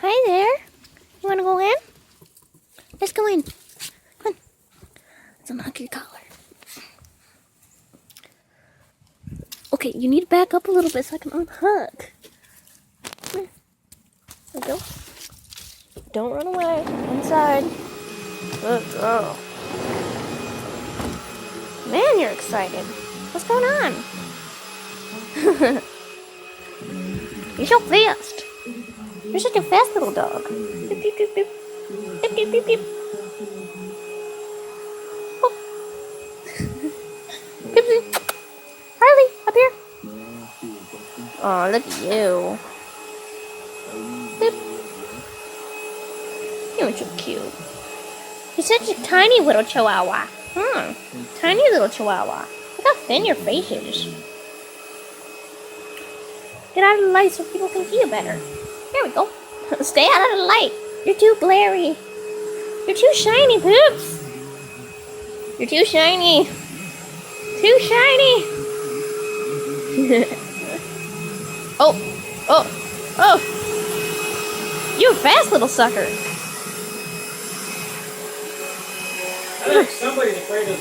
Hi there. You want to go in? Let's go in. Come on. Let's unlock your collar. Okay, you need to back up a little bit so I can unhook. Come here. There we go. Don't run away. Inside. Good girl. Man, you're excited. What's going on? You're so fast. You're such a fast little dog. Beep, beep, beep, beep. Beep, beep, beep, beep. Oh. Beep, beep. Harley, up here. Oh, look at you. Beep. You're so cute. You're such a tiny little chihuahua. Tiny little chihuahua. Look how thin your face is. Get out of the light so people can see you better. There we go. Stay out of the light. You're too glary. You're too shiny, Poops. You're too shiny. Too shiny. Oh. You a fast little sucker. I think somebody's afraid of